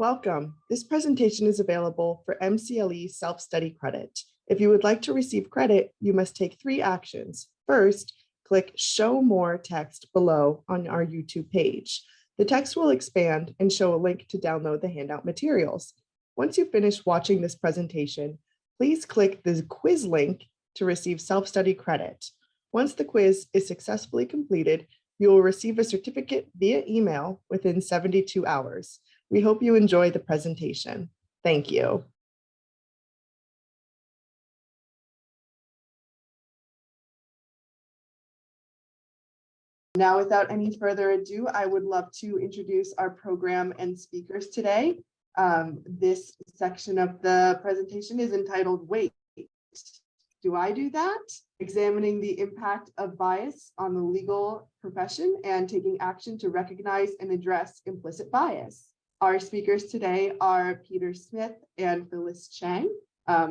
Welcome. This presentation is available for MCLE self-study credit. If you would like to receive credit, you must take 3 actions. First, click Show More text below on our YouTube page. The text will expand and show a link to download the handout materials. Once you finish watching this presentation, please click the quiz link to receive self-study credit. Once the quiz is successfully completed, you will receive a certificate via email within 72 hours. We hope you enjoy the presentation. Thank you. Now, without any further ado, I would love to introduce our program and speakers today. This section of the presentation is entitled Wait, Do I Do That? Examining the impact of bias on the legal profession and taking action to recognize and address implicit bias. Our speakers today are Peter Smith and Phyllis Cheng.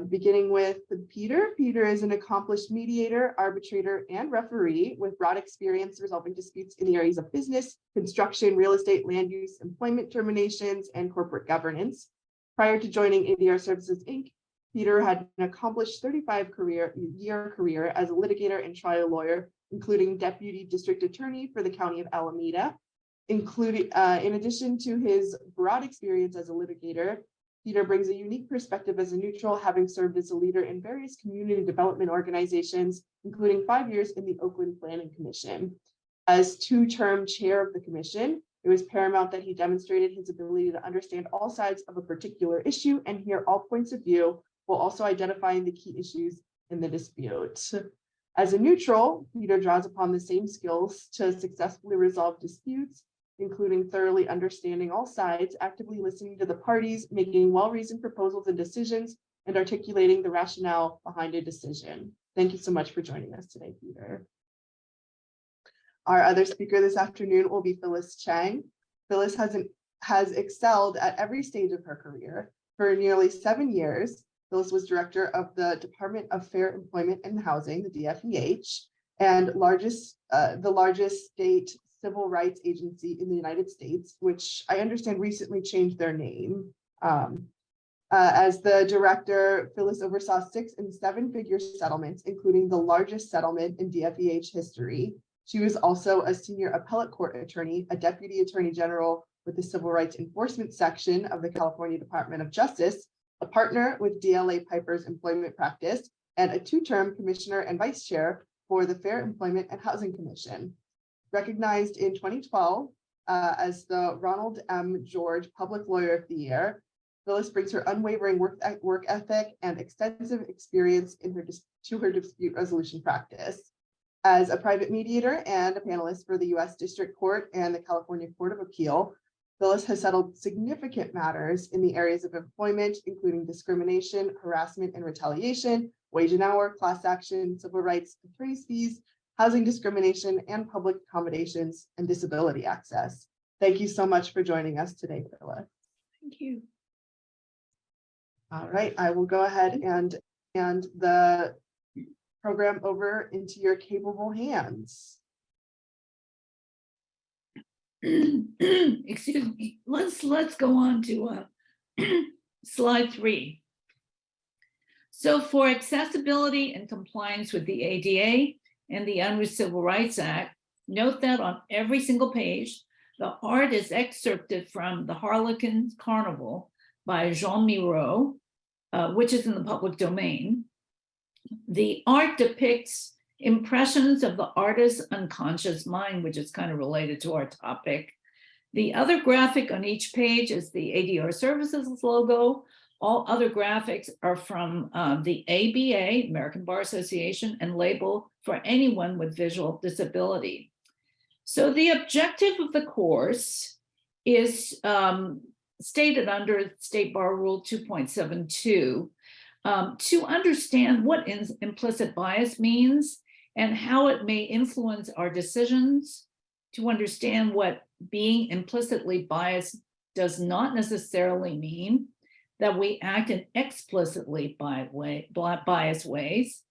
Beginning with Peter. Peter is an accomplished mediator, arbitrator, and referee with broad experience resolving disputes in the areas of business, construction, real estate, land use, employment terminations, and corporate governance. Prior to joining ADR Services, Inc., Peter had an accomplished 35-year career as a litigator and trial lawyer, including deputy district attorney for the County of Alameda. In addition to his broad experience as a litigator, Peter brings a unique perspective as a neutral, having served as a leader in various community development organizations, including 5 years in the Oakland Planning Commission. As 2-term chair of the commission, it was paramount that he demonstrated his ability to understand all sides of a particular issue and hear all points of view, while also identifying the key issues in the dispute. As a neutral, Peter draws upon the same skills to successfully resolve disputes, including thoroughly understanding all sides, actively listening to the parties, making well-reasoned proposals and decisions, and articulating the rationale behind a decision. Thank you so much for joining us today, Peter. Our other speaker this afternoon will be Phyllis Cheng. Phyllis has excelled at every stage of her career. For nearly 7 years, Phyllis was director of the Department of Fair Employment and Housing, the DFEH, and the largest state civil rights agency in the United States, which I understand recently changed their name. As the director, Phyllis oversaw 6- and 7-figure settlements, including the largest settlement in DFEH history. She was also a senior appellate court attorney, a deputy attorney general with the Civil Rights Enforcement Section of the California Department of Justice, a partner with DLA Piper's employment practice, and a 2-term commissioner and vice chair for the Fair Employment and Housing Commission. Recognized in 2012 as the Ronald M. George Public Lawyer of the Year, Phyllis brings her unwavering work ethic and extensive experience to her dispute resolution practice. As a private mediator and a panelist for the U.S. District Court and the California Court of Appeal, Phyllis has settled significant matters in the areas of employment, including discrimination, harassment and retaliation, wage and hour, class action, civil rights, attorney's fees, housing discrimination, and public accommodations and disability access. Thank you so much for joining us today, Phyllis. Thank you. All right, I will go ahead and hand the program over into your capable hands. Excuse me. Let's go on to slide 3. So for accessibility and compliance with the ADA and the Unruh Civil Rights Act, note that on every single page, the art is excerpted from The Harlequin Carnival by Jean Miro, which is in the public domain. The art depicts impressions of the artist's unconscious mind, which is kind of related to our topic. The other graphic on each page is the ADR Services logo. All other graphics are from the ABA, American Bar Association, and label for anyone with visual disability. So the objective of the course is stated under State Bar Rule 2.72 to understand what implicit bias means and how it may influence our decisions, to understand what being implicitly biased does not necessarily mean, that we act in explicitly biased ways,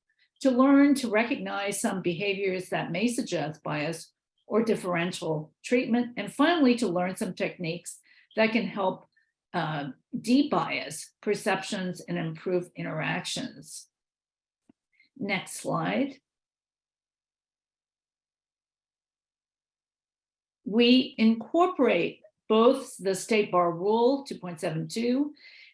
to learn to recognize some behaviors that may suggest bias or differential treatment, and finally to learn some techniques that can help de-bias perceptions and improve interactions. Next slide. We incorporate both the State Bar Rule 2.72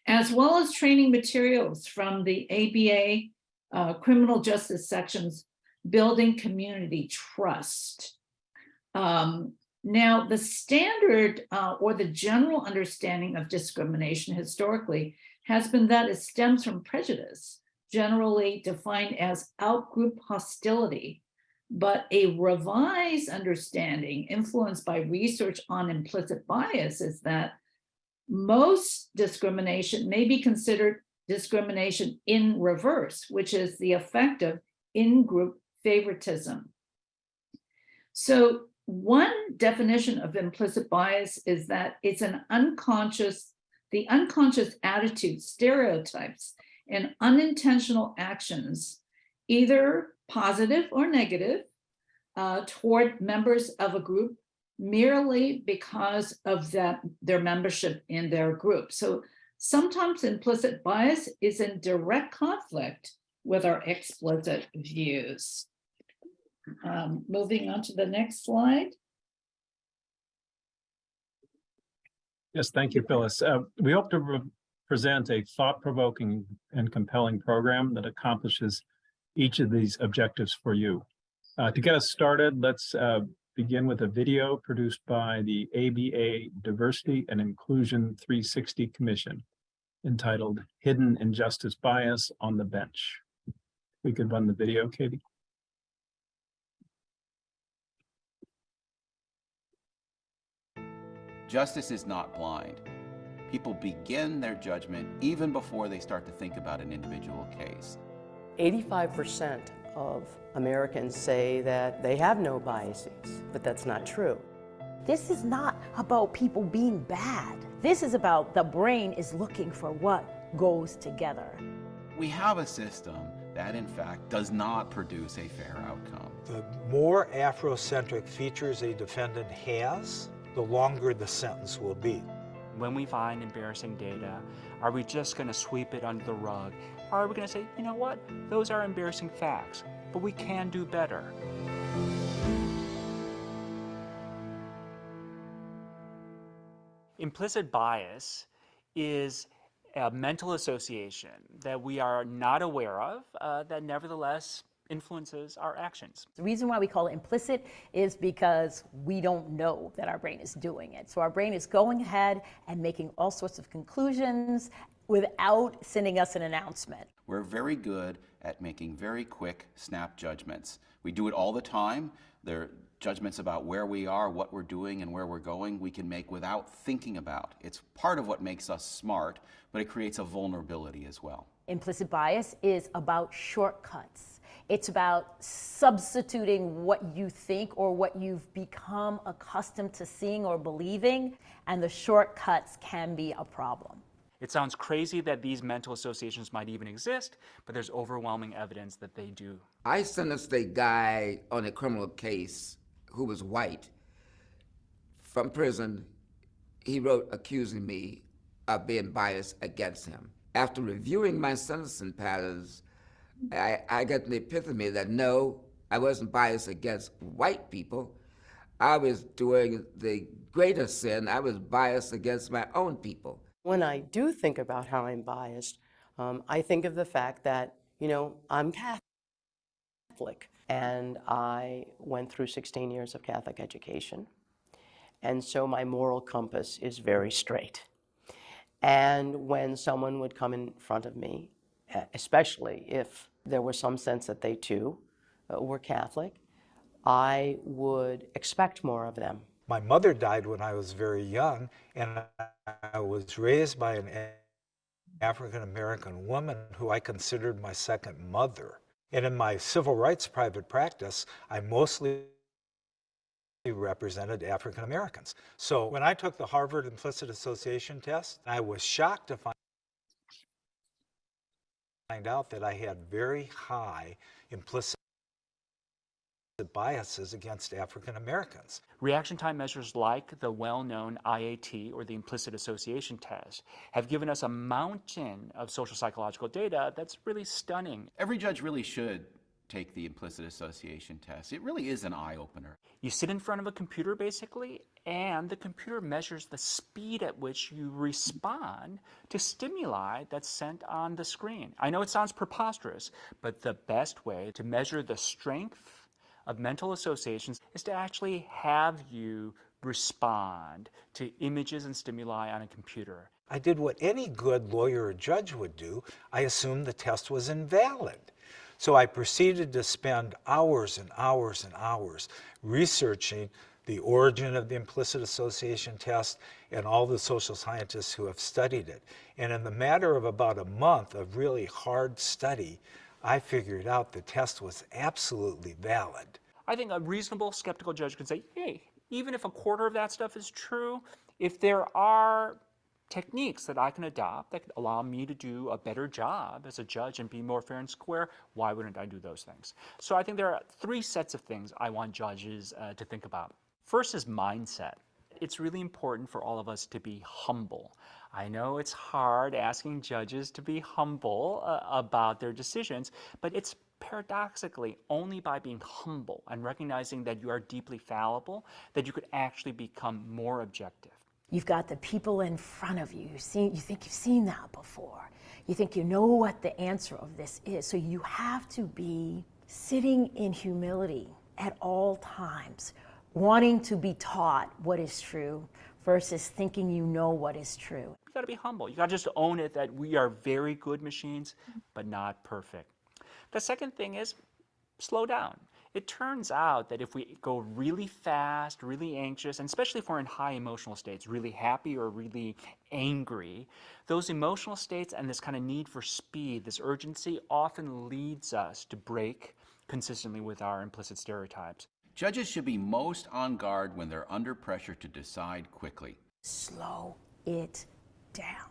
as well as training materials from the ABA criminal justice sections, building community trust. Now, the standard or the general understanding of discrimination historically has been that it stems from prejudice, generally defined as outgroup hostility. But a revised understanding influenced by research on implicit bias is that most discrimination may be considered discrimination in reverse, which is the effect of in-group favoritism. So one definition of implicit bias is that it's the unconscious attitude, stereotypes, and unintentional actions, either positive or negative, toward members of a group merely because of their membership in their group. So sometimes implicit bias is in direct conflict with our explicit views. Moving on to the next slide. Yes, thank you, Phyllis. We hope to present a thought-provoking and compelling program that accomplishes each of these objectives for you. To get us started, let's begin with a video produced by the ABA Diversity and Inclusion 360 Commission entitled Hidden Injustice Bias on the Bench. We could run the video, Katie. Justice is not blind. People begin their judgment even before they start to think about an individual case. 85% of Americans say that they have no biases, but that's not true. This is not about people being bad. This is about the brain is looking for what goes together. We have a system that, in fact, does not produce a fair outcome. The more Afrocentric features a defendant has, the longer the sentence will be. When we find embarrassing data, are we just going to sweep it under the rug? Or are we going to say, you know what, those are embarrassing facts, but we can do better? Implicit bias is a mental association that we are not aware of that nevertheless influences our actions. The reason why we call it implicit is because we don't know that our brain is doing it. So our brain is going ahead and making all sorts of conclusions without sending us an announcement. We're very good at making very quick, snap judgments. We do it all the time. They're judgments about where we are, what we're doing, and where we're going we can make without thinking about. It's part of what makes us smart, but it creates a vulnerability as well. Implicit bias is about shortcuts. It's about substituting what you think or what you've become accustomed to seeing or believing, and the shortcuts can be a problem. It sounds crazy that these mental associations might even exist, but there's overwhelming evidence that they do. I sentenced a guy on a criminal case who was white. From prison, he wrote accusing me of being biased against him. After reviewing my sentencing patterns, I got the epiphany that no, I wasn't biased against white people. I was doing the greater sin. I was biased against my own people. When I do think about how I'm biased, I think of the fact that, I'm Catholic, and I went through 16 years of Catholic education, and so my moral compass is very straight. And when someone would come in front of me, especially if there was some sense that they too were Catholic, I would expect more of them. My mother died when I was very young, and I was raised by an African-American woman who I considered my second mother. And in my civil rights private practice, I mostly represented African Americans. So when I took the Harvard Implicit Association test, I was shocked to find out that I had very high implicit biases against African Americans. Reaction time measures like the well-known IAT, or the implicit association test, have given us a mountain of social psychological data that's really stunning. Every judge really should take the implicit association test. It really is an eye-opener. You sit in front of a computer, basically, and the computer measures the speed at which you respond to stimuli that's sent on the screen. I know it sounds preposterous, but the best way to measure the strength of mental associations is to actually have you respond to images and stimuli on a computer. I did what any good lawyer or judge would do. I assumed the test was invalid. So I proceeded to spend hours and hours and hours researching the origin of the implicit association test and all the social scientists who have studied it. And in the matter of about a month of really hard study, I figured out the test was absolutely valid. I think a reasonable skeptical judge could say, hey, even if a quarter of that stuff is true, if there are techniques that I can adopt that allow me to do a better job as a judge and be more fair and square, why wouldn't I do those things? So I think there are three sets of things I want judges to think about. First is mindset. It's really important for all of us to be humble. I know it's hard asking judges to be humble about their decisions, but it's paradoxically only by being humble and recognizing that you are deeply fallible that you could actually become more objective. You've got the people in front of you. You think you've seen that before. You think you know what the answer of this is. So you have to be sitting in humility at all times, wanting to be taught what is true versus thinking you know what is true. You got to be humble. You got to just own it that we are very good machines, but not perfect. The second thing is slow down. It turns out that if we go really fast, really anxious, and especially if we're in high emotional states, really happy or really angry, those emotional states and this kind of need for speed, this urgency, often leads us to break consistently with our implicit stereotypes. Judges should be most on guard when they're under pressure to decide quickly. Slow it down.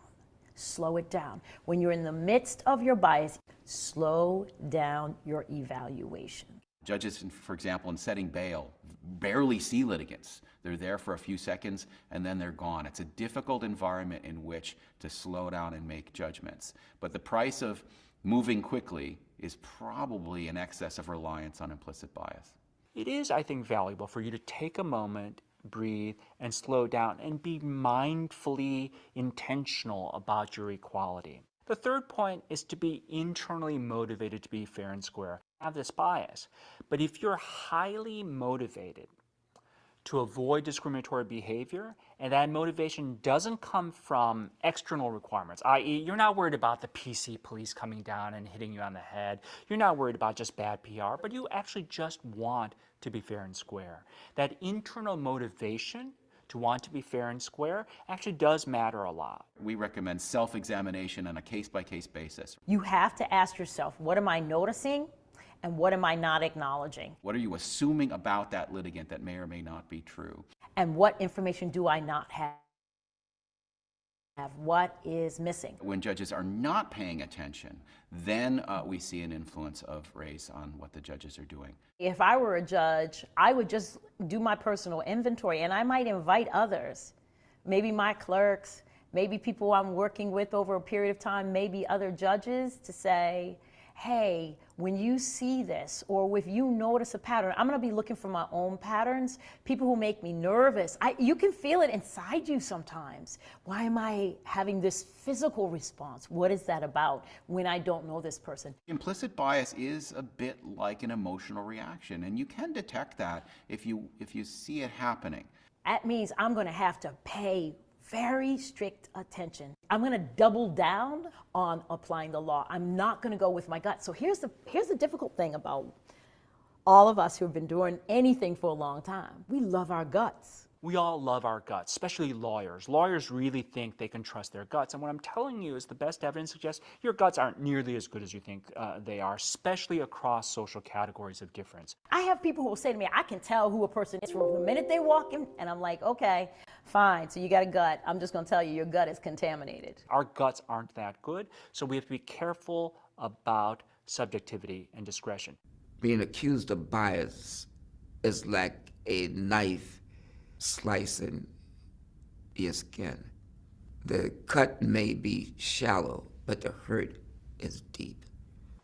Slow it down. When you're in the midst of your bias, slow down your evaluation. Judges, for example, in setting bail, barely see litigants. They're there for a few seconds and then they're gone. It's a difficult environment in which to slow down and make judgments. But the price of moving quickly is probably an excess of reliance on implicit bias. It is, I think, valuable for you to take a moment, breathe, and slow down and be mindfully intentional about your equality. The third point is to be internally motivated to be fair and square. Have this bias. But if you're highly motivated to avoid discriminatory behavior, and that motivation doesn't come from external requirements, i.e., you're not worried about the PC police coming down and hitting you on the head, you're not worried about just bad PR, but you actually just want to be fair and square. That internal motivation to want to be fair and square actually does matter a lot. We recommend self-examination on a case-by-case basis. You have to ask yourself, what am I noticing and what am I not acknowledging? What are you assuming about that litigant that may or may not be true? And what information do I not have? What is missing? When judges are not paying attention, then we see an influence of race on what the judges are doing. If I were a judge, I would just do my personal inventory and I might invite others, maybe my clerks, maybe people I'm working with over a period of time, maybe other judges, to say, hey, when you see this, or if you notice a pattern, I'm gonna be looking for my own patterns, people who make me nervous. You can feel it inside you sometimes. Why am I having this physical response? What is that about when I don't know this person? Implicit bias is a bit like an emotional reaction, and you can detect that if you see it happening. That means I'm gonna have to pay very strict attention. I'm gonna double down on applying the law. I'm not gonna go with my gut. So here's the difficult thing about all of us who have been doing anything for a long time. We love our guts. We all love our guts, especially lawyers. Lawyers really think they can trust their guts. And what I'm telling you is the best evidence suggests your guts aren't nearly as good as you think they are, especially across social categories of difference. I have people who will say to me, I can tell who a person is from the minute they walk in, and I'm like, okay, fine, so you got a gut. I'm just gonna tell you, your gut is contaminated. Our guts aren't that good, so we have to be careful about subjectivity and discretion. Being accused of bias is like a knife slicing your skin. The cut may be shallow, but the hurt is deep.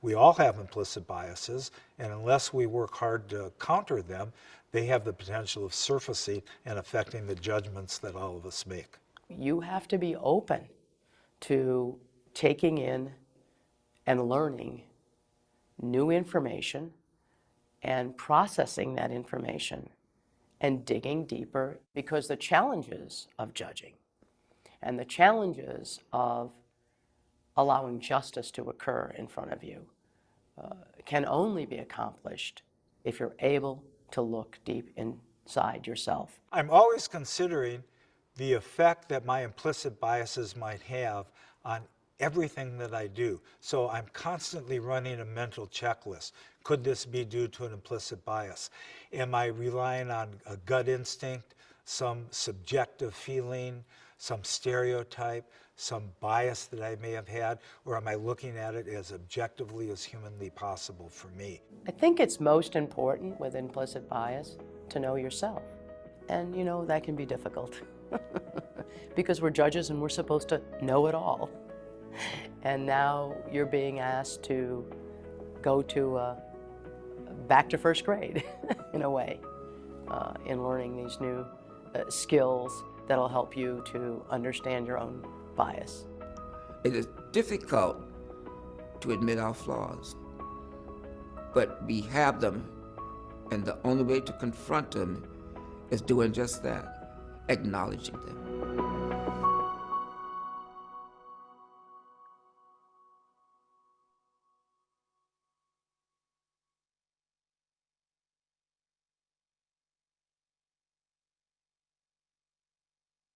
We all have implicit biases, and unless we work hard to counter them, they have the potential of surfacing and affecting the judgments that all of us make. You have to be open to taking in and learning new information and processing that information and digging deeper, because the challenges of judging and the challenges of allowing justice to occur in front of you can only be accomplished if you're able to look deep inside yourself. I'm always considering the effect that my implicit biases might have on everything that I do. So I'm constantly running a mental checklist. Could this be due to an implicit bias? Am I relying on a gut instinct, some subjective feeling, some stereotype, some bias that I may have had, or am I looking at it as objectively as humanly possible for me? I think it's most important with implicit bias to know yourself. And you know, that can be difficult because we're judges and we're supposed to know it all. And now you're being asked to go to back to first grade in a way, in learning these new skills that'll help you to understand your own bias. It is difficult to admit our flaws, but we have them, and the only way to confront them is doing just that, acknowledging them.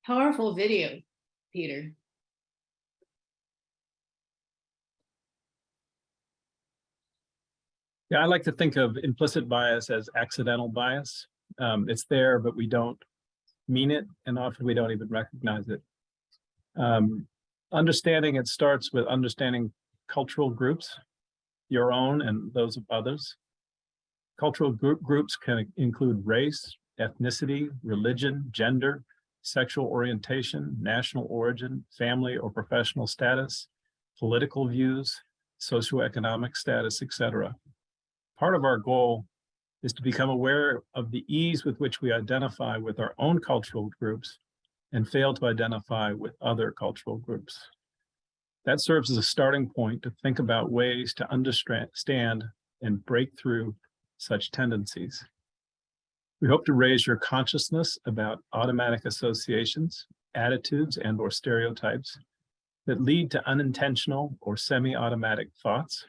Powerful video, Peter. Yeah, I like to think of implicit bias as accidental bias. It's there, but we don't mean it, and often we don't even recognize it. Understanding it starts with understanding cultural groups, your own and those of others. Cultural groups can include race, ethnicity, religion, gender, sexual orientation, national origin, family or professional status, political views, socioeconomic status, etc. Part of our goal is to become aware of the ease with which we identify with our own cultural groups and fail to identify with other cultural groups. That serves as a starting point to think about ways to understand and break through such tendencies. We hope to raise your consciousness about automatic associations, attitudes, and/or stereotypes that lead to unintentional or semi-automatic thoughts.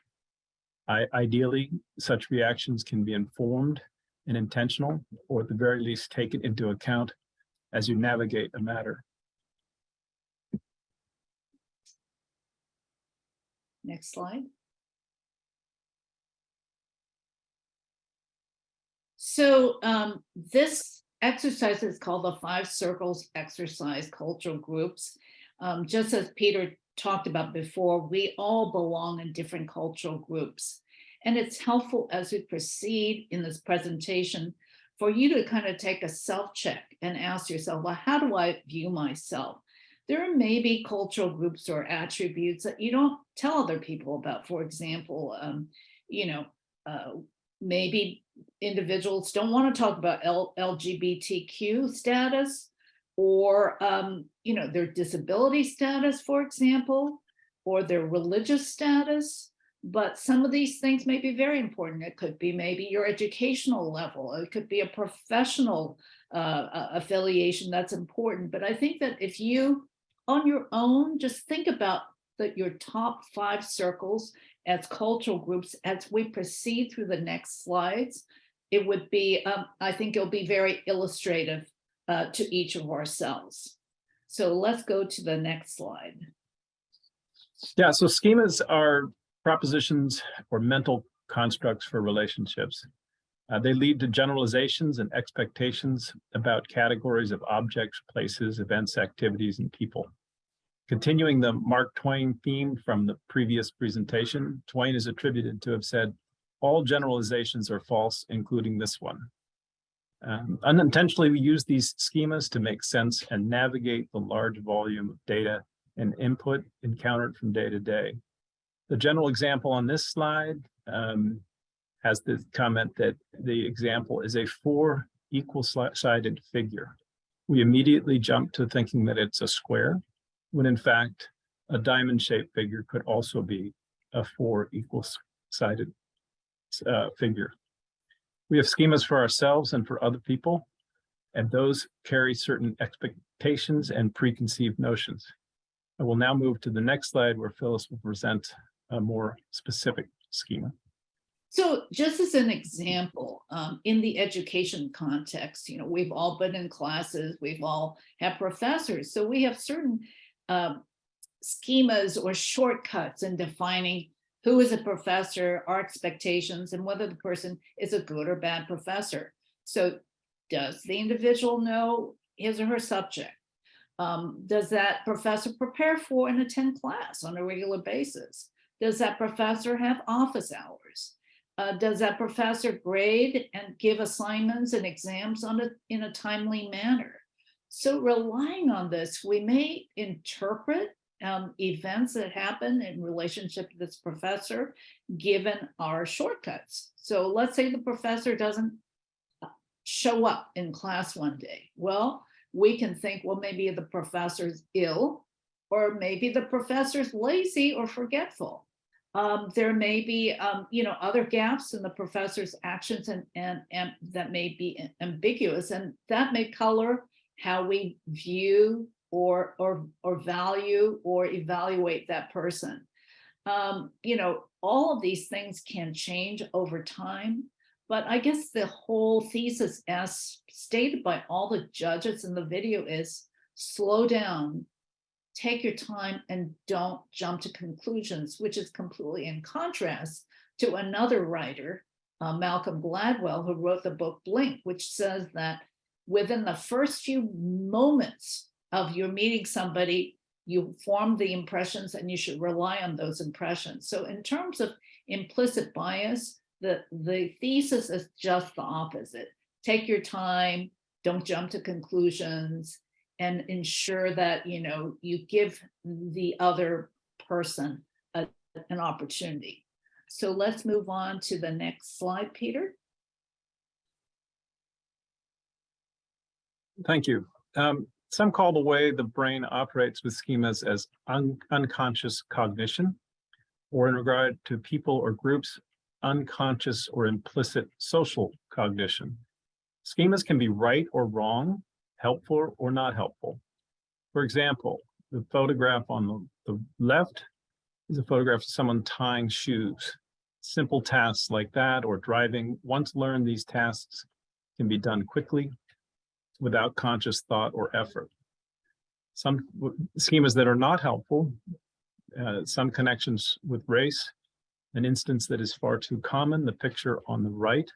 Ideally, such reactions can be informed and intentional, or at the very least taken into account as you navigate a matter. Next slide. So this exercise is called the 5 circles exercise, cultural groups. Just as Peter talked about before, we all belong in different cultural groups. And it's helpful as we proceed in this presentation for you to kind of take a self-check and ask yourself, well, how do I view myself? There may be cultural groups or attributes that you don't tell other people about. For example, maybe individuals don't want to talk about LGBTQ status, or their disability status, for example, or their religious status. But some of these things may be very important. It could be maybe your educational level. It could be a professional affiliation that's important. But I think that if you, on your own, just think about your top 5 circles as cultural groups as we proceed through the next slides, it would be, I think it'll be very illustrative to each of ourselves. So let's go to the next slide. Yeah, so schemas are propositions or mental constructs for relationships. They lead to generalizations and expectations about categories of objects, places, events, activities, and people. Continuing the Mark Twain theme from the previous presentation, Twain is attributed to have said, "All generalizations are false, including this one." Unintentionally, we use these schemas to make sense and navigate the large volume of data and input encountered from day to day. The general example on this slide has the comment that the example is a 4 equal-sided figure. We immediately jump to thinking that it's a square, when in fact, a diamond-shaped figure could also be a 4 equal-sided figure. We have schemas for ourselves and for other people, and those carry certain expectations and preconceived notions. I will now move to the next slide where Phyllis will present a more specific schema. So just as an example, in the education context, we've all been in classes, we've all had professors. So we have certain schemas or shortcuts in defining who is a professor, our expectations, and whether the person is a good or bad professor. So does the individual know his or her subject? Does that professor prepare for and attend class on a regular basis? Does that professor have office hours? Does that professor grade and give assignments and exams in a timely manner? So relying on this, we may interpret events that happen in relationship to this professor, given our shortcuts. So let's say the professor doesn't show up in class one day. Well, we can think, well, maybe the professor's ill, or maybe the professor's lazy or forgetful. There may be, other gaps in the professor's actions and that may be ambiguous, and that may color how we view or value or evaluate that person. All of these things can change over time, but I guess the whole thesis, as stated by all the judges in the video, is slow down, take your time, and don't jump to conclusions, which is completely in contrast to another writer, Malcolm Gladwell, who wrote the book Blink, which says that within the first few moments of your meeting somebody, you form the impressions and you should rely on those impressions. So in terms of implicit bias, the thesis is just the opposite. Take your time, don't jump to conclusions, and ensure that you give the other person an opportunity. So let's move on to the next slide, Peter. Thank you. Some call the way the brain operates with schemas as unconscious cognition, or in regard to people or groups, unconscious or implicit social cognition. Schemas can be right or wrong, helpful or not helpful. For example, the photograph on the left is a photograph of someone tying shoes. Simple tasks like that or driving, once learned, these tasks can be done quickly without conscious thought or effort. Some schemas that are not helpful, some connections with race, an instance that is far too common. The picture on the right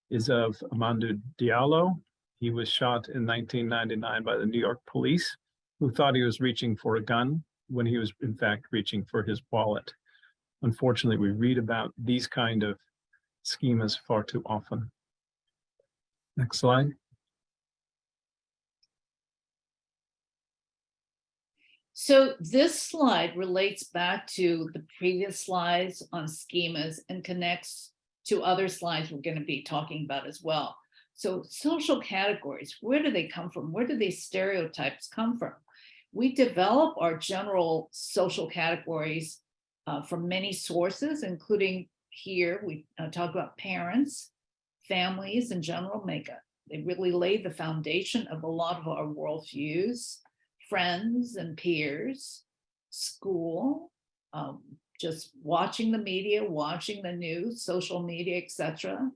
is of Amadou Diallo. He was shot in 1999 by the New York police, who thought he was reaching for a gun when he was in fact reaching for his wallet. Unfortunately, we read about these kind of schemas far too often. Next slide. So this slide relates back to the previous slides on schemas and connects to other slides we're going to be talking about as well. So social categories, where do they come from? Where do these stereotypes come from? We develop our general social categories from many sources, including here, we talk about parents, families, and general makeup. They really lay the foundation of a lot of our worldviews, friends and peers, school, just watching the media, watching the news, social media, etc.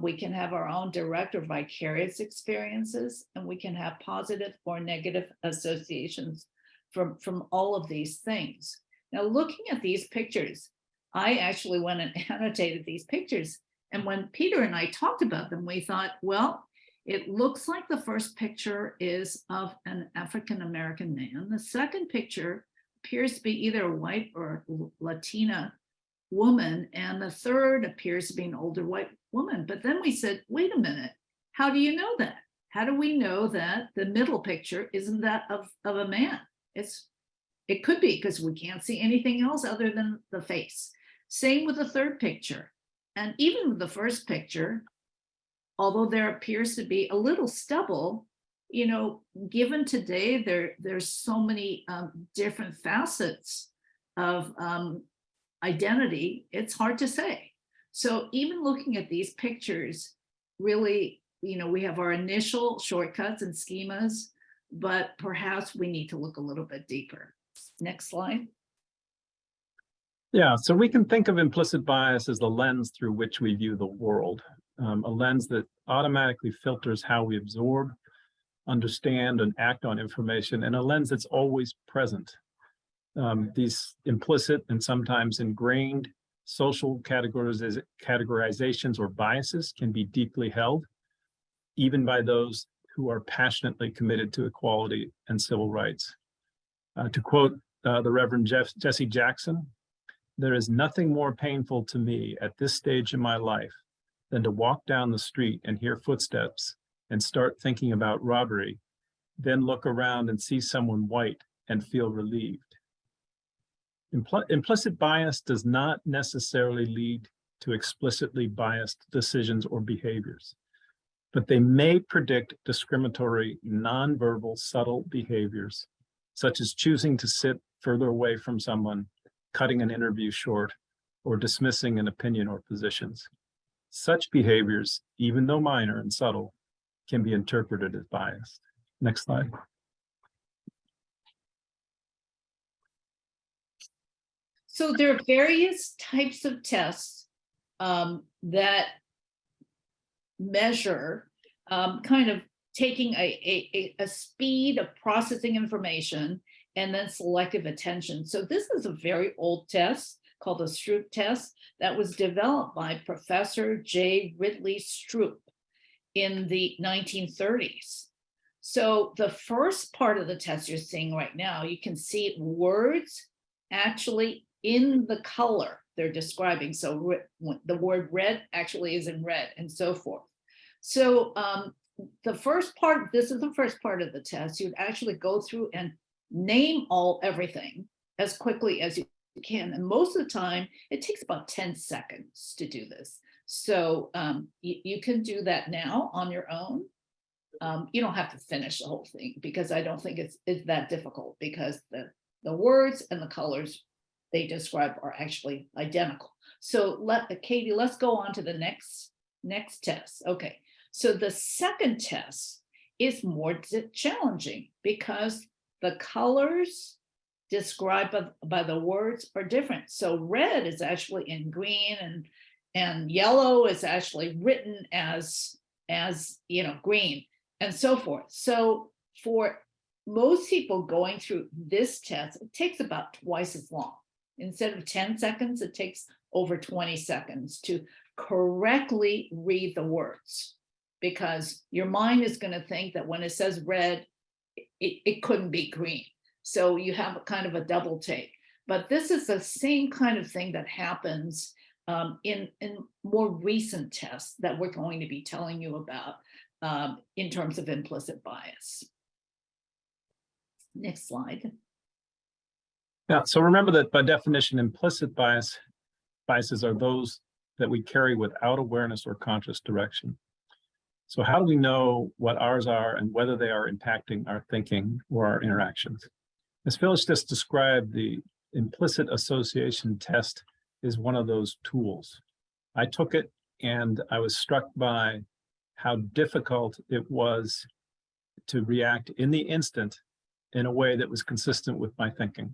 We can have our own direct or vicarious experiences, and we can have positive or negative associations from all of these things. Now, looking at these pictures, I actually went and annotated these pictures. And when Peter and I talked about them, we thought, well, it looks like the first picture is of an African-American man. The second picture appears to be either a white or Latina woman. And the third appears to be an older white woman. But then we said, wait a minute, How do you know that? How do we know that the middle picture isn't that of a man? It could be because we can't see anything else other than the face. Same with the third picture. And even with the first picture, although there appears to be a little stubble, you know, given today, there's so many different facets of identity, it's hard to say. So even looking at these pictures, really, you know, we have our initial shortcuts and schemas, but perhaps we need to look a little bit deeper. Next slide. Yeah, so we can think of implicit bias as the lens through which we view the world, a lens that automatically filters how we absorb, understand, and act on information, and a lens that's always present. These implicit and sometimes ingrained social categorizations or biases can be deeply held, even by those who are passionately committed to equality and civil rights. To quote the Reverend Jesse Jackson, "There is nothing more painful to me at this stage in my life than to walk down the street and hear footsteps and start thinking about robbery, then look around and see someone white and feel relieved." Implicit bias does not necessarily lead to explicitly biased decisions or behaviors, but they may predict discriminatory, nonverbal, subtle behaviors, such as choosing to sit further away from someone, cutting an interview short, or dismissing an opinion or positions. Such behaviors, even though minor and subtle, can be interpreted as biased. Next slide. So there are various types of tests that measure kind of taking a speed of processing information and then selective attention. So this is a very old test called the Stroop test that was developed by Professor J. Ridley Stroop in the 1930s. So the first part of the test you're seeing right now, you can see words actually in the color they're describing. So the word red actually is in red and so forth. So the first part, this is the first part of the test, you'd actually go through and name everything as quickly as you can. And most of the time, it takes about 10 seconds to do this. So you can do that now on your own. You don't have to finish the whole thing because I don't think it's that difficult because the words and the colors they describe are actually identical. So Katie, let's go on to the next test. Okay, so the second test is more challenging because the colors described by the words are different. So red is actually in green and yellow is actually written as green and so forth. So for most people going through this test, it takes about twice as long. Instead of 10 seconds, it takes over 20 seconds to correctly read the words because your mind is going to think that when it says red, it couldn't be green. So you have a kind of a double take. But this is the same kind of thing that happens in more recent tests that we're going to be telling you about in terms of implicit bias. Next slide. Yeah, so remember that by definition, implicit biases are those that we carry without awareness or conscious direction. So how do we know what ours are and whether they are impacting our thinking or our interactions? As Phyllis just described, the implicit association test is one of those tools. I took it and I was struck by how difficult it was to react in the instant in a way that was consistent with my thinking.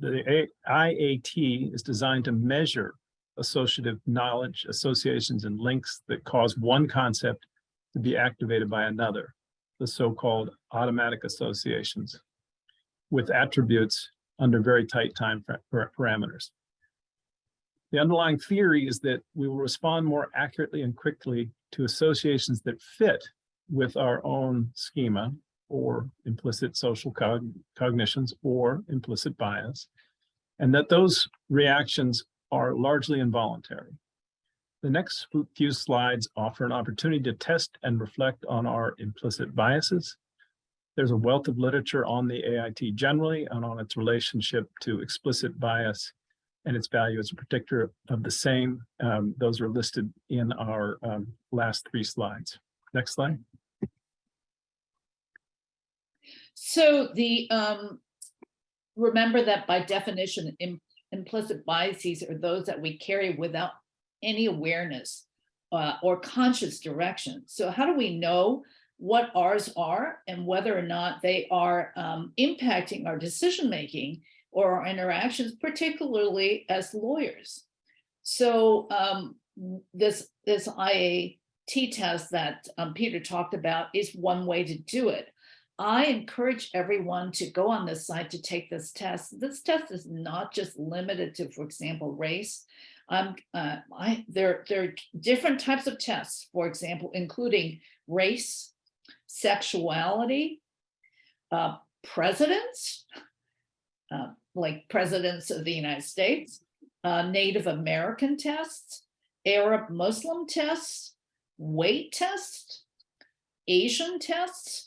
The IAT is designed to measure associative knowledge, associations, and links that cause one concept to be activated by another, the so-called automatic associations, with attributes under very tight time parameters. The underlying theory is that we will respond more accurately and quickly to associations that fit with our own schema or implicit social cognitions or implicit bias, and that those reactions are largely involuntary. The next few slides offer an opportunity to test and reflect on our implicit biases. There's a wealth of literature on the AIT generally and on its relationship to explicit bias and its value as a predictor of the same. Those are listed in our last 3 slides. Next slide. So the remember that by definition, implicit biases are those that we carry without any awareness or conscious direction. So how do we know what ours are and whether or not they are impacting our decision making or our interactions, particularly as lawyers? So this IAT test that Peter talked about is one way to do it. I encourage everyone to go on this site to take this test. This test is not just limited to, for example, race. There are different types of tests, for example, including race, sexuality, presidents, like presidents of the United States, Native American tests, Arab Muslim tests, weight tests, Asian tests,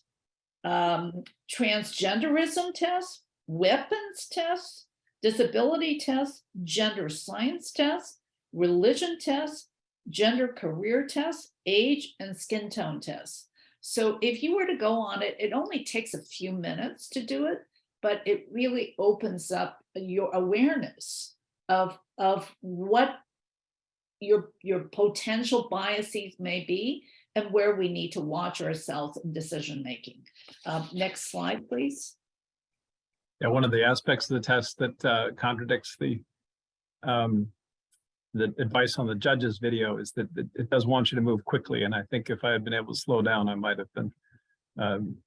transgenderism tests, weapons tests, disability tests, gender science tests, religion tests, gender career tests, age and skin tone tests. So if you were to go on it, it only takes a few minutes to do it, but it really opens up your awareness of what your potential biases may be and where we need to watch ourselves in decision making. Next slide, please. Yeah, one of the aspects of the test that contradicts the advice on the judge's video is that it does want you to move quickly. And I think if I had been able to slow down, I might have been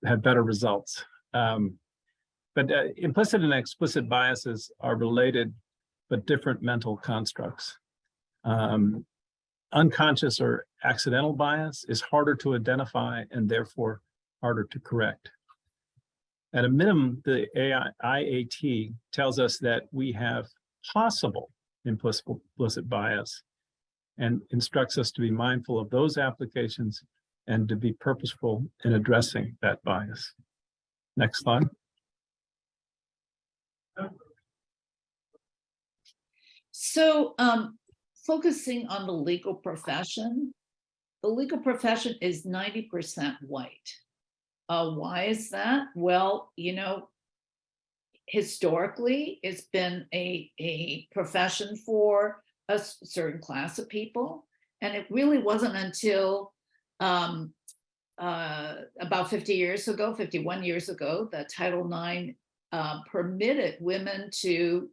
had better results. But implicit and explicit biases are related, but different mental constructs. Unconscious or accidental bias is harder to identify and therefore harder to correct. At a minimum, the IAT tells us that we have possible implicit bias and instructs us to be mindful of those applications and to be purposeful in addressing that bias. Next slide. So focusing on the legal profession is 90% white. Why is that? Well, you know, historically, it's been a profession for a certain class of people. And it really wasn't until about 50 years ago, 51 years ago, that Title IX permitted women to,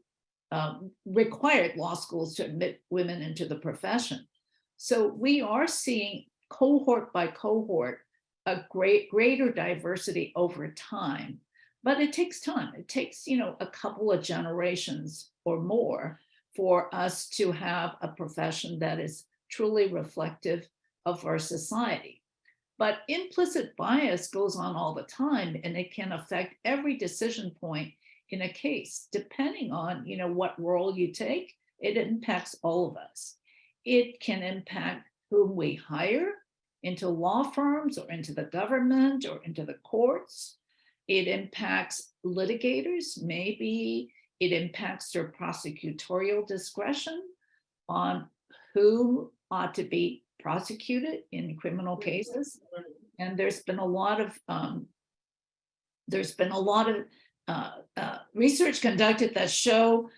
required law schools to admit women into the profession. So we are seeing cohort by cohort a greater diversity over time, but it takes time. It takes, you know, a couple of generations or more for us to have a profession that is truly reflective of our society. But implicit bias goes on all the time, and it can affect every decision point in a case. Depending on, you know, what role you take, it impacts all of us. It can impact whom we hire into law firms or into the government or into the courts. It impacts litigators. Maybe it impacts their prosecutorial discretion on who ought to be prosecuted in criminal cases. And there's been a lot of research conducted that show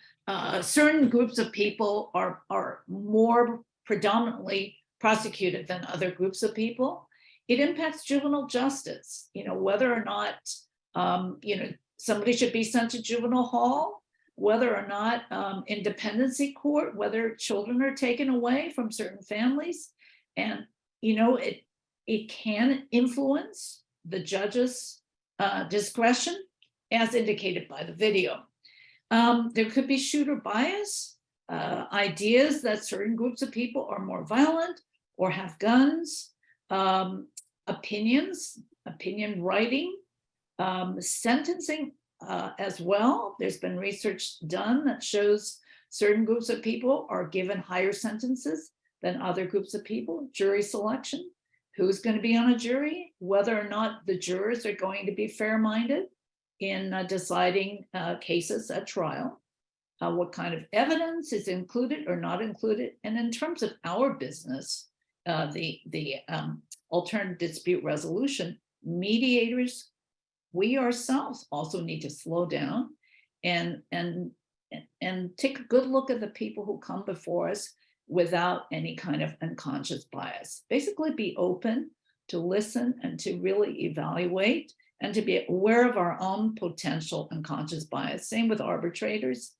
certain groups of people are more predominantly prosecuted than other groups of people. It impacts juvenile justice, you know, whether or not, you know, somebody should be sent to juvenile hall, whether or not in dependency court, whether children are taken away from certain families. And, you know, it can influence the judge's discretion as indicated by the video. There could be shooter bias, ideas that certain groups of people are more violent or have guns, opinion writing, sentencing as well. There's been research done that shows certain groups of people are given higher sentences than other groups of people. Jury selection, who's going to be on a jury, whether or not the jurors are going to be fair-minded in deciding cases at trial, what kind of evidence is included or not included. And in terms of our business, the alternative dispute resolution, mediators, we ourselves also need to slow down and take a good look at the people who come before us without any kind of unconscious bias. Basically be open to listen and to really evaluate and to be aware of our own potential unconscious bias. Same with arbitrators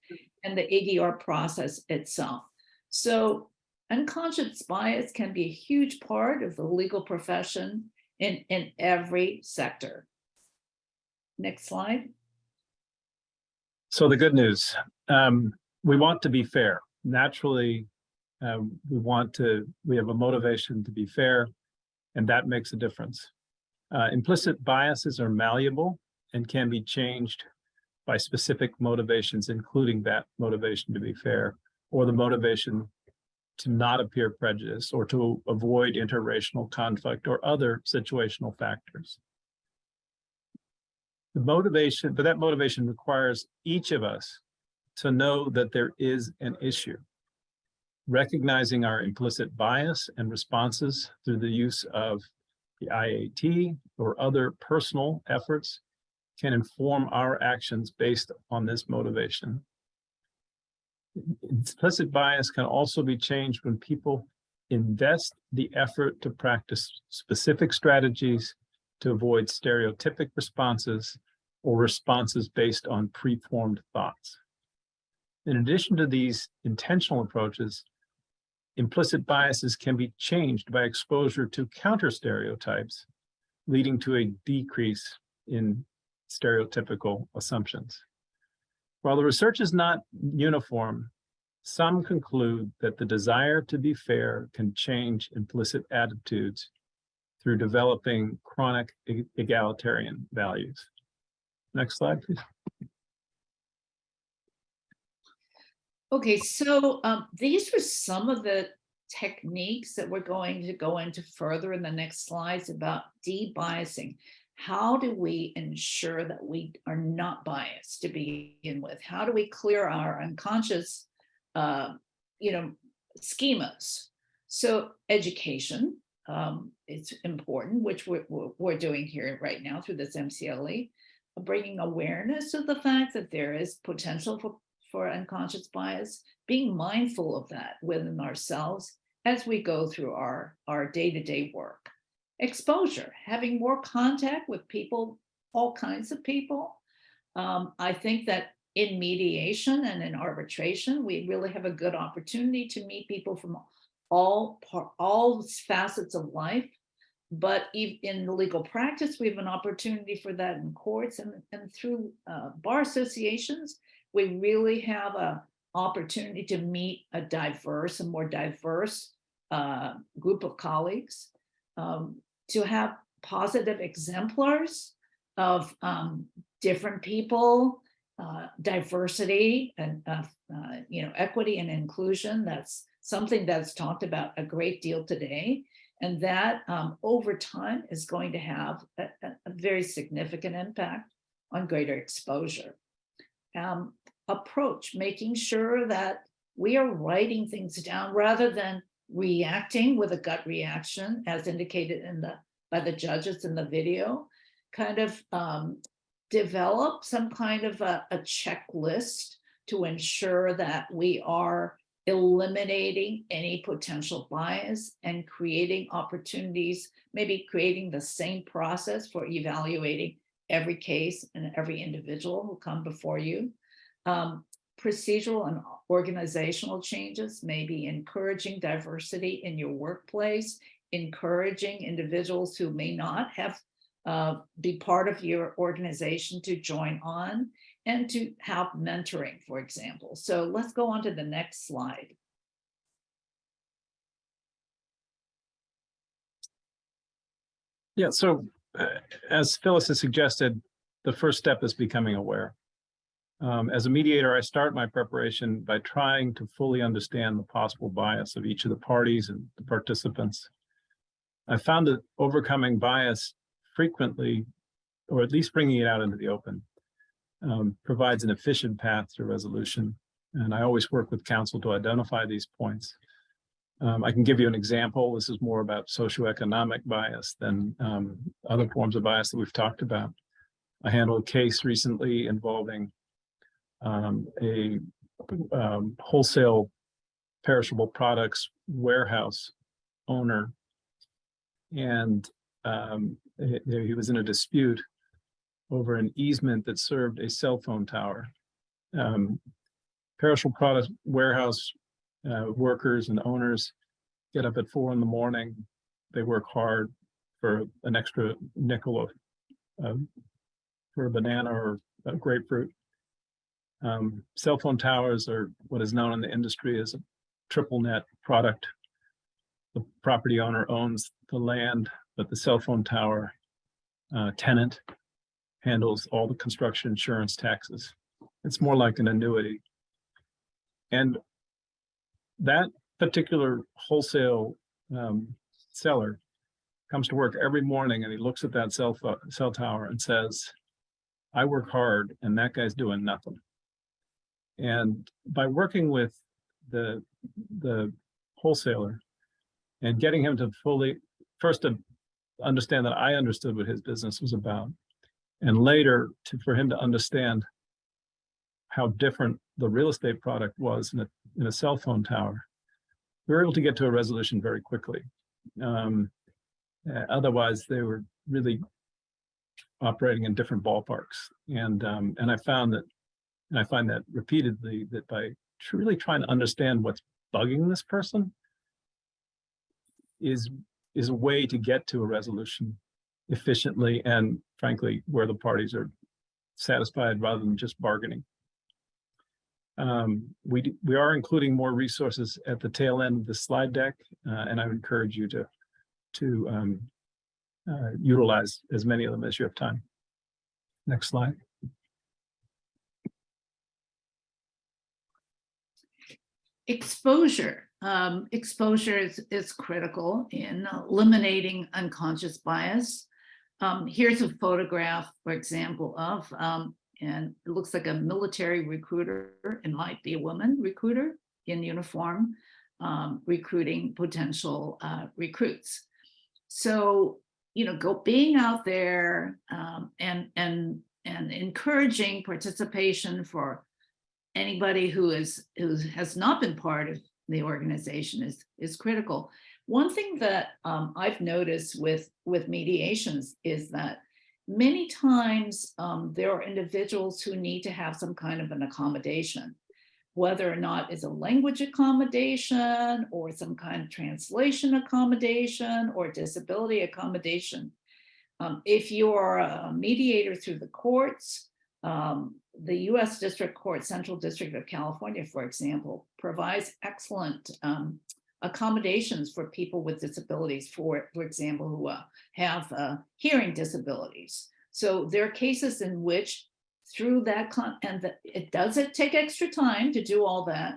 and the ADR process itself. So unconscious bias can be a huge part of the legal profession in every sector. Next slide. So the good news, we want to be fair. Naturally, we have a motivation to be fair, and that makes a difference. Implicit biases are malleable and can be changed by specific motivations, including that motivation to be fair, or the motivation to not appear prejudiced, or to avoid interracial conflict or other situational factors. But that motivation requires each of us to know that there is an issue. Recognizing our implicit bias and responses through the use of the IAT or other personal efforts can inform our actions based on this motivation. Implicit bias can also be changed when people invest the effort to practice specific strategies to avoid stereotypic responses or responses based on preformed thoughts. In addition to these intentional approaches, implicit biases can be changed by exposure to counter stereotypes, leading to a decrease in stereotypical assumptions. While the research is not uniform, some conclude that the desire to be fair can change implicit attitudes through developing chronic egalitarian values. Next slide, please. Okay, so these were some of the techniques that we're going to go into further in the next slides about de-biasing. How do we ensure that we are not biased to begin with? How do we clear our unconscious, schemas? So education, it's important, which we're doing here right now through this MCLE, bringing awareness of the fact that there is potential for unconscious bias, being mindful of that within ourselves as we go through our day-to-day work. Exposure, having more contact with people, all kinds of people. I think that in mediation and in arbitration, we really have a good opportunity to meet people from all facets of life. But in the legal practice, we have an opportunity for that in courts and through bar associations. We really have an opportunity to meet a more diverse group of colleagues, to have positive exemplars of different people, diversity, and equity and inclusion. That's something that's talked about a great deal today. And that over time is going to have a very significant impact on greater exposure. Approach, making sure that we are writing things down rather than reacting with a gut reaction, as indicated by the judges in the video. Kind of develop some kind of a checklist to ensure that we are eliminating any potential bias and creating opportunities, maybe creating the same process for evaluating every case and every individual who come before you. Procedural and organizational changes, maybe encouraging diversity in your workplace, encouraging individuals who may not have be part of your organization to join on, and to have mentoring, for example. So let's go on to the next slide. Yeah, so as Phyllis has suggested, the first step is becoming aware. As a mediator, I start my preparation by trying to fully understand the possible bias of each of the parties and the participants. I found that overcoming bias frequently, or at least bringing it out into the open, provides an efficient path to resolution. And I always work with counsel to identify these points. I can give you an example. This is more about socioeconomic bias than other forms of bias that we've talked about. I handled a case recently involving a wholesale perishable products warehouse owner, and he was in a dispute over an easement that served a cell phone tower. Perishable products warehouse workers and owners get up at 4 a.m. They work hard for an extra nickel for a banana or a grapefruit. Cell phone towers are what is known in the industry as a triple net product. The property owner owns the land, but the cell phone tower tenant handles all the construction insurance taxes. It's more like an annuity. And that particular wholesale seller comes to work every morning and he looks at that cell tower and says, I work hard and that guy's doing nothing. And by working with the wholesaler and getting him to first to understand that I understood what his business was about, and later for him to understand how different the real estate product was in a cell phone tower, we were able to get to a resolution very quickly. Otherwise, they were really operating in different ballparks. And I found that, and I find that repeatedly, that by really trying to understand what's bugging this person is a way to get to a resolution efficiently and frankly, where the parties are satisfied rather than just bargaining. We are including more resources at the tail end of the slide deck, and I would encourage you to utilize as many of them as you have time. Next slide. Exposure. Exposure is critical in eliminating unconscious bias. Here's a photograph, for example, of, and it looks like a military recruiter. It might be a woman recruiter in uniform, recruiting potential recruits. So, being out there and encouraging participation for anybody who has not been part of the organization is critical. One thing that I've noticed with mediations is that many times there are individuals who need to have some kind of an accommodation, whether or not it's a language accommodation or some kind of translation accommodation or disability accommodation. If you are a mediator through the courts, the U.S. District Court, Central District of California, for example, provides excellent accommodations for people with disabilities, for example, who have hearing disabilities. So there are cases in which through that, it does take extra time to do all that,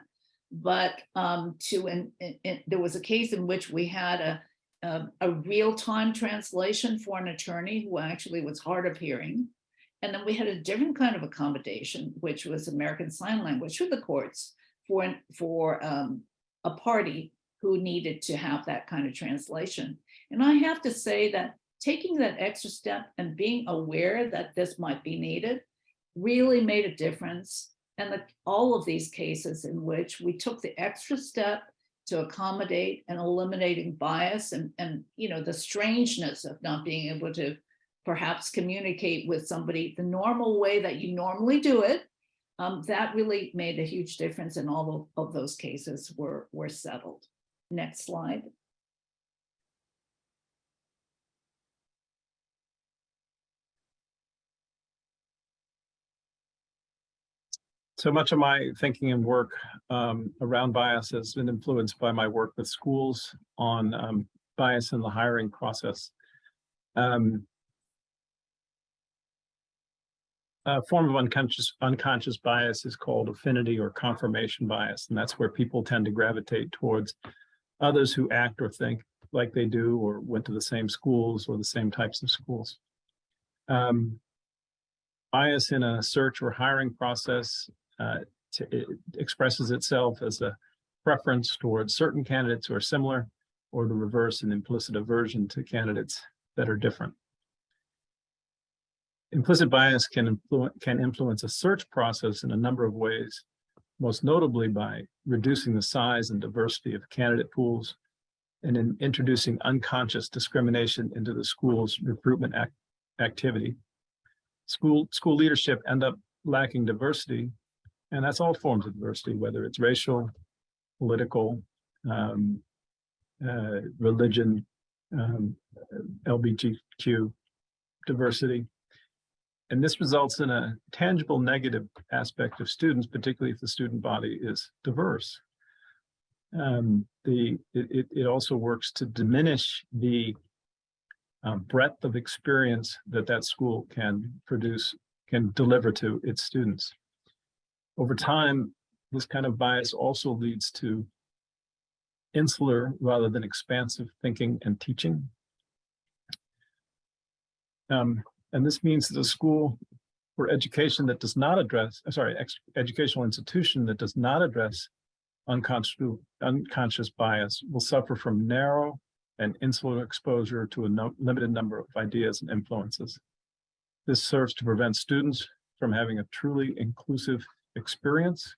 but there was a case in which we had a real-time translation for an attorney who actually was hard of hearing. And then we had a different kind of accommodation, which was American Sign Language through the courts for a party who needed to have that kind of translation. And I have to say that taking that extra step and being aware that this might be needed really made a difference. And all of these cases in which we took the extra step to accommodate and eliminating bias and the strangeness of not being able to perhaps communicate with somebody the normal way that you normally do it, that really made a huge difference, and all of those cases were settled. Next slide. So much of my thinking and work around bias has been influenced by my work with schools on bias in the hiring process. A form of unconscious bias is called affinity or confirmation bias, and that's where people tend to gravitate towards others who act or think like they do, or went to the same schools or the same types of schools. Bias in a search or hiring process it expresses itself as a preference towards certain candidates who are similar, or the reverse, an implicit aversion to candidates that are different. Implicit bias can influence a search process in a number of ways, most notably by reducing the size and diversity of candidate pools, and in introducing unconscious discrimination into the school's recruitment activity. School leadership end up lacking diversity, and that's all forms of diversity, whether it's racial, political, religion, LGBTQ diversity. And this results in a tangible negative aspect of students, particularly if the student body is diverse. It also works to diminish the breadth of experience that school can deliver to its students. Over time, this kind of bias also leads to insular rather than expansive thinking and teaching. And this means that a school or education that does not address, educational institution that does not address unconscious bias will suffer from narrow and insular exposure to a limited number of ideas and influences. This serves to prevent students from having a truly inclusive experience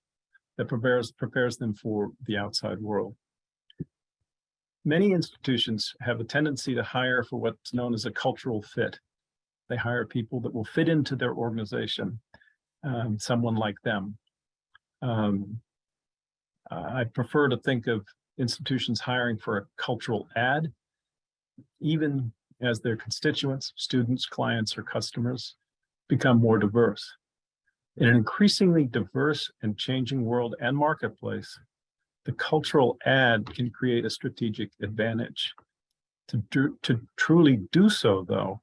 that prepares them for the outside world. Many institutions have a tendency to hire for what's known as a cultural fit. They hire people that will fit into their organization, someone like them. I prefer to think of institutions hiring for a cultural ad, even as their constituents, students, clients, or customers become more diverse. In an increasingly diverse and changing world and marketplace, the cultural ad can create a strategic advantage. To truly do so, though,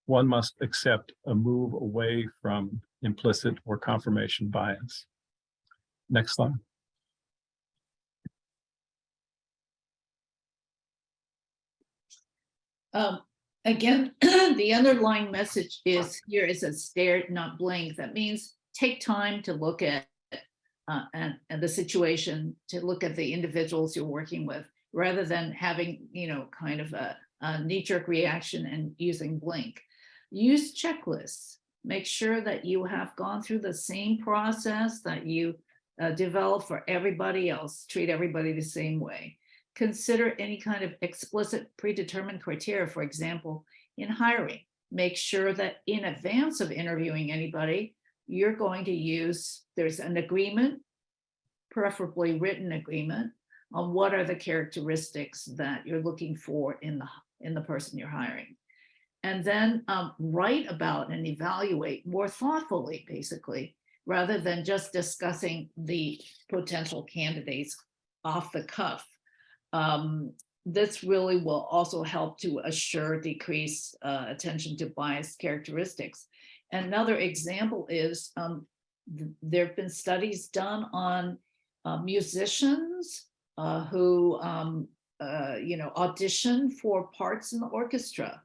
one must accept a move away from implicit or confirmation bias. Next slide. Again, the underlying message is here is a stare, not blink. That means take time to look at and the situation, to look at the individuals you're working with, rather than having, kind of a knee-jerk reaction and using blink. Use checklists. Make sure that you have gone through the same process that you develop for everybody else. Treat everybody the same way. Consider any kind of explicit predetermined criteria. For example, in hiring, make sure that in advance of interviewing anybody, you're going to use, there's an agreement, preferably written agreement, on what are the characteristics that you're looking for in the person you're hiring. And then write about and evaluate more thoughtfully, basically, rather than just discussing the potential candidates off the cuff. This really will also help to assure decreased attention to biased characteristics. Another example is there have been studies done on musicians who audition for parts in the orchestra.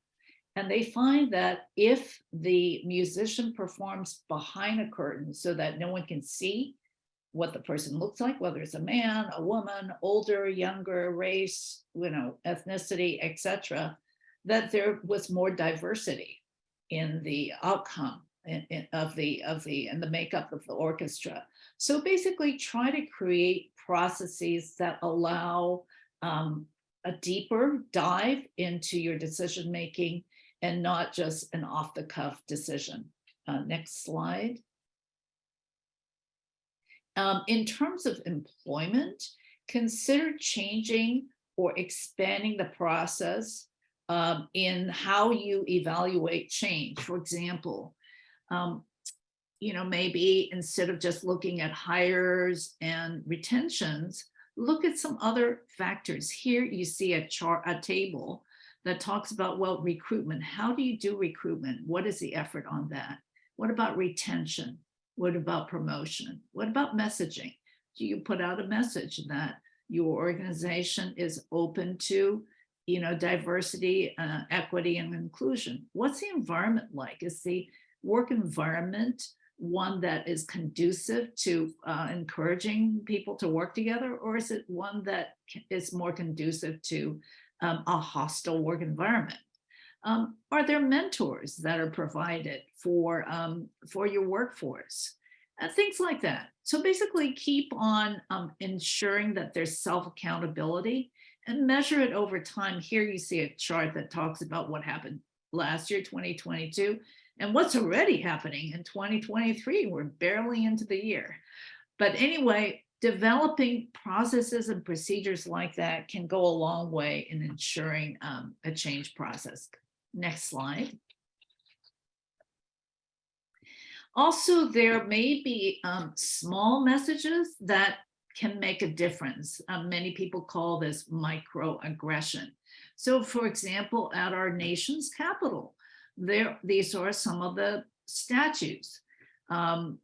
And they find that if the musician performs behind a curtain so that no one can see what the person looks like, whether it's a man, a woman, older, younger, race, ethnicity, etc., that there was more diversity in the outcome of the makeup of the orchestra. So basically try to create processes that allow a deeper dive into your decision making and not just an off-the-cuff decision. Next slide. In terms of employment, consider changing or expanding the process in how you evaluate change. For example, maybe instead of just looking at hires and retentions, look at some other factors. Here you see a table that talks about, well, recruitment. How do you do recruitment? What is the effort on that? What about retention? What about promotion? What about messaging? Do you put out a message that your organization is open to, diversity, equity, and inclusion? What's the environment like? Is the work environment one that is conducive to encouraging people to work together, or is it one that is more conducive to a hostile work environment? Are there mentors that are provided for your workforce? Things like that. So basically keep on ensuring that there's self-accountability and measure it over time. Here you see a chart that talks about what happened last year, 2022, and what's already happening in 2023. We're barely into the year. But anyway, developing processes and procedures like that can go a long way in ensuring a change process. Next slide. Also, there may be small messages that can make a difference. Many people call this microaggression. So for example, at our nation's capital, these are some of the statues.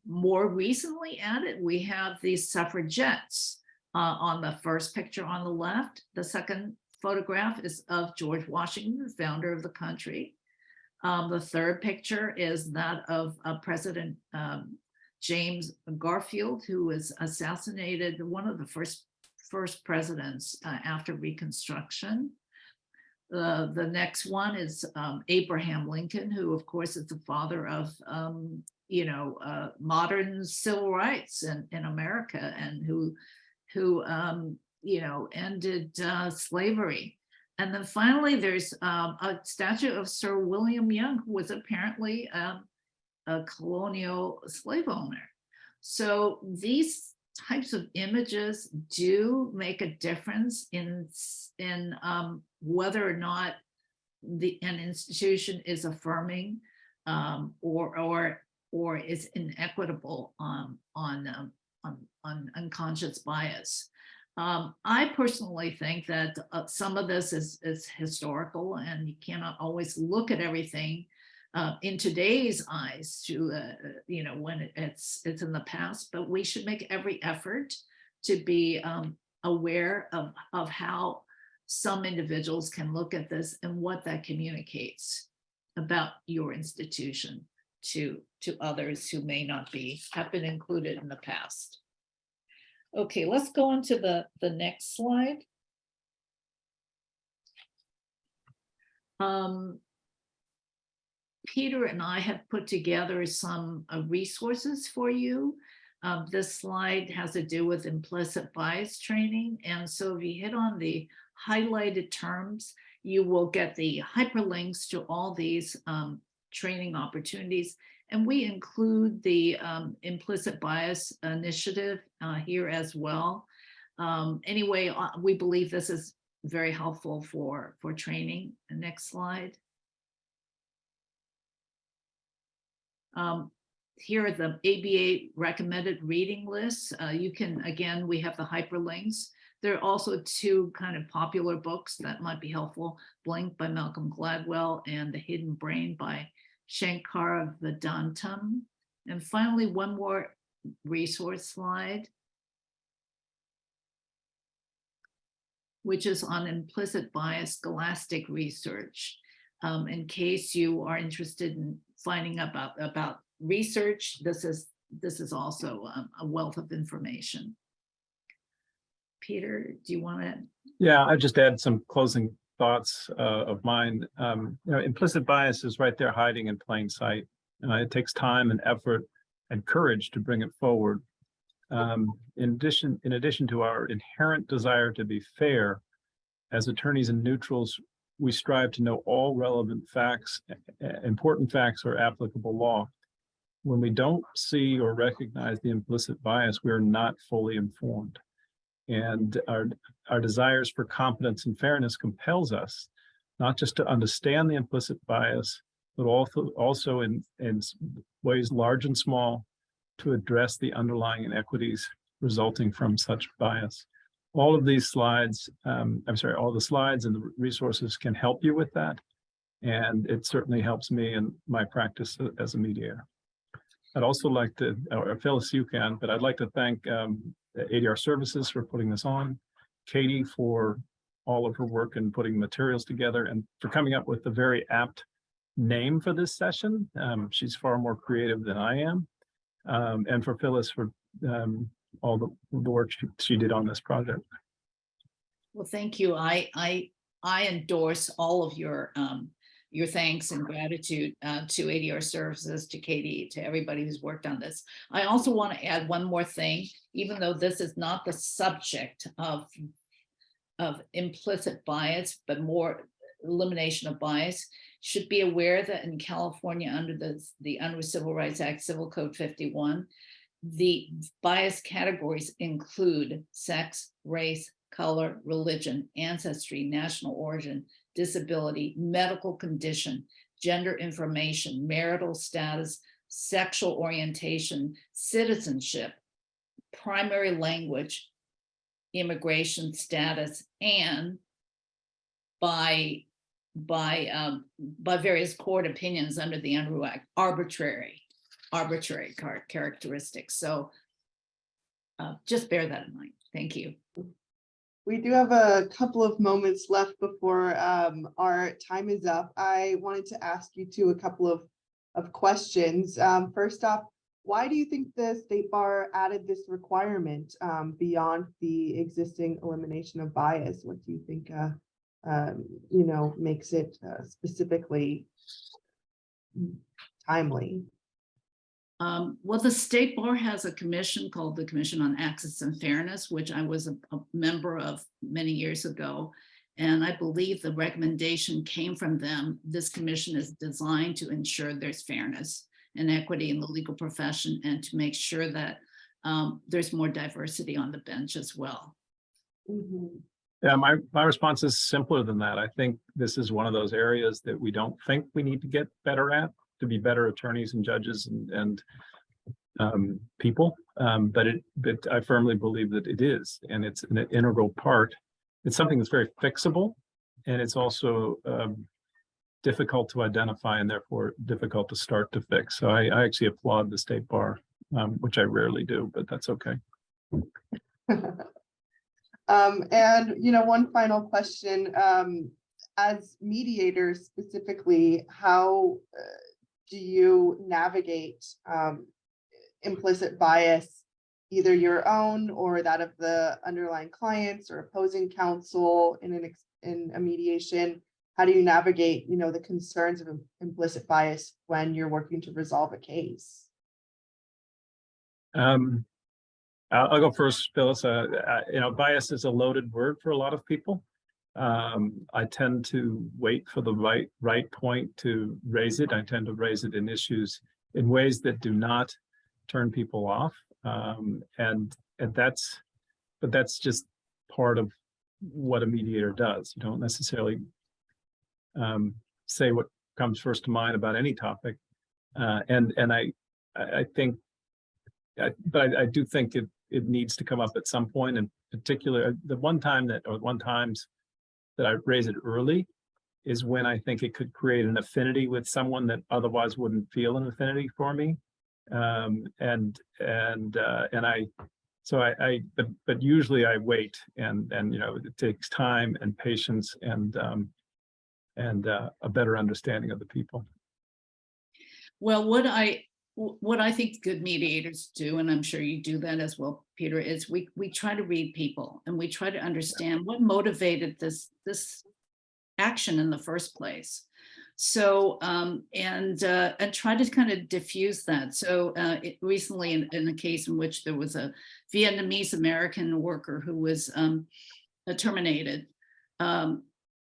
More recently added, we have these suffragettes on the first picture on the left. The second photograph is of George Washington, the founder of the country. The third picture is that of President James Garfield, who was assassinated, one of the first presidents after Reconstruction. The next one is Abraham Lincoln, who of course is the father of modern civil rights in America, and who ended slavery. And then finally, there's a statue of Sir William Young, who was apparently a colonial slave owner. So these types of images do make a difference in whether or not an institution is affirming or is inequitable on unconscious bias. I personally think that some of this is historical, and you cannot always look at everything in today's eyes to when it's in the past, but we should make every effort to be aware of how some individuals can look at this and what that communicates about your institution to others who may not have been included in the past. Okay, let's go on to the next slide. Peter and I have put together some resources for you. This slide has to do with implicit bias training. And so if you hit on the highlighted terms, you will get the hyperlinks to all these training opportunities. And we include the implicit bias initiative here as well. Anyway, we believe this is very helpful for training. The next slide. Here are the ABA recommended reading lists. You can, again, we have the hyperlinks. There are also two kind of popular books that might be helpful: Blink by Malcolm Gladwell and The Hidden Brain by Shankara Vedantam. And finally, one more resource slide, which is on implicit bias scholastic research. In case you are interested in finding about research, this is also a wealth of information. Peter, do you want to? Yeah, I just add some closing thoughts of mine. Implicit bias is right there hiding in plain sight. It takes time and effort and courage to bring it forward. In addition to our inherent desire to be fair, as attorneys and neutrals, we strive to know all relevant facts, important facts, or applicable law. When we don't see or recognize the implicit bias, we are not fully informed. And our desires for competence and fairness compels us not just to understand the implicit bias, but also in ways large and small, to address the underlying inequities resulting from such bias. All of these slides, all the slides and the resources can help you with that. And it certainly helps me in my practice as a mediator. I'd also like to, or Phyllis, you can, but I'd like to thank ADR Services for putting this on, Katie for all of her work in putting materials together and for coming up with a very apt name for this session. She's far more creative than I am. And for Phyllis for all the work she did on this project. Well, thank you. I endorse all of your thanks and gratitude to ADR Services, to Katie, to everybody who's worked on this. I also want to add one more thing, even though this is not the subject of implicit bias, but more elimination of bias, should be aware that in California, under the Unruh Civil Rights Act, Civil Code 51, the bias categories include sex, race, color, religion, ancestry, national origin, disability, medical condition, gender information, marital status, sexual orientation, citizenship, primary language, immigration status, and by various court opinions under the Unruh Act, arbitrary characteristics. So just bear that in mind. Thank you. We do have a couple of moments left before our time is up. I wanted to ask you a couple of questions. First off, why do you think the State Bar added this requirement beyond the existing elimination of bias? What do you think makes it specifically timely? Well, the State Bar has a commission called the Commission on Access and Fairness, which I was a member of many years ago. And I believe the recommendation came from them. This commission is designed to ensure there's fairness and equity in the legal profession and to make sure that there's more diversity on the bench as well. Mm-hmm. Yeah, my response is simpler than that. I think this is one of those areas that we don't think we need to get better at, to be better attorneys and judges and people, but I firmly believe that it is, and it's an integral part. It's something that's very fixable, and it's also difficult to identify and therefore difficult to start to fix. So I actually applaud the State Bar, which I rarely do, but that's okay. And one final question, as mediators specifically, how do you navigate implicit bias, either your own or that of the underlying clients or opposing counsel in a mediation? How do you navigate, the concerns of implicit bias when you're working to resolve a case? I'll go first, Phyllis. Bias is a loaded word for a lot of people. I tend to wait for the right point to raise it. I tend to raise it in issues in ways that do not turn people off, and that's just part of what a mediator does. You don't necessarily say what comes first to mind about any topic, and I think, but I do think it needs to come up at some point. In particular, the one times that I raise it early is when I think it could create an affinity with someone that otherwise wouldn't feel an affinity for me. But usually I wait, and it takes time and patience and a better understanding of the people. Well, what I think good mediators do, and I'm sure you do that as well, Peter, is we try to read people and we try to understand what motivated this action in the first place. So and try to kind of diffuse that. So recently in a case in which there was a Vietnamese American worker who was terminated,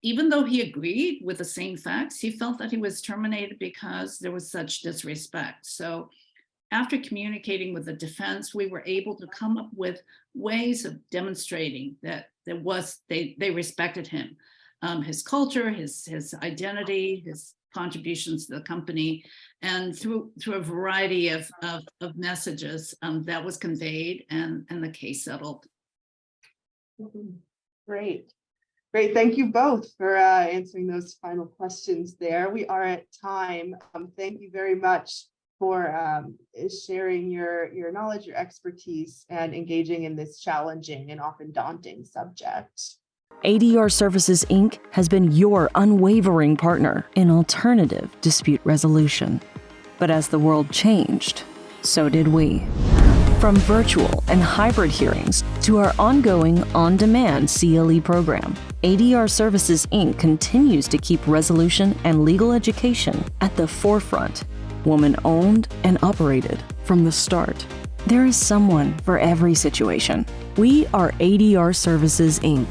even though he agreed with the same facts, he felt that he was terminated because there was such disrespect. So after communicating with the defense, we were able to come up with ways of demonstrating that they respected him, his culture, his identity, his contributions to the company, and through a variety of messages that was conveyed, and the case settled. Great. Great. Thank you both for answering those final questions there. We are at time. Thank you very much for sharing your knowledge, your expertise, and engaging in this challenging and often daunting subject. ADR Services, Inc. has been your unwavering partner in alternative dispute resolution. But as the world changed, so did we. From virtual and hybrid hearings to our ongoing on-demand CLE program, ADR Services, Inc. continues to keep resolution and legal education at the forefront, woman-owned and operated from the start. There is someone for every situation. We are ADR Services, Inc.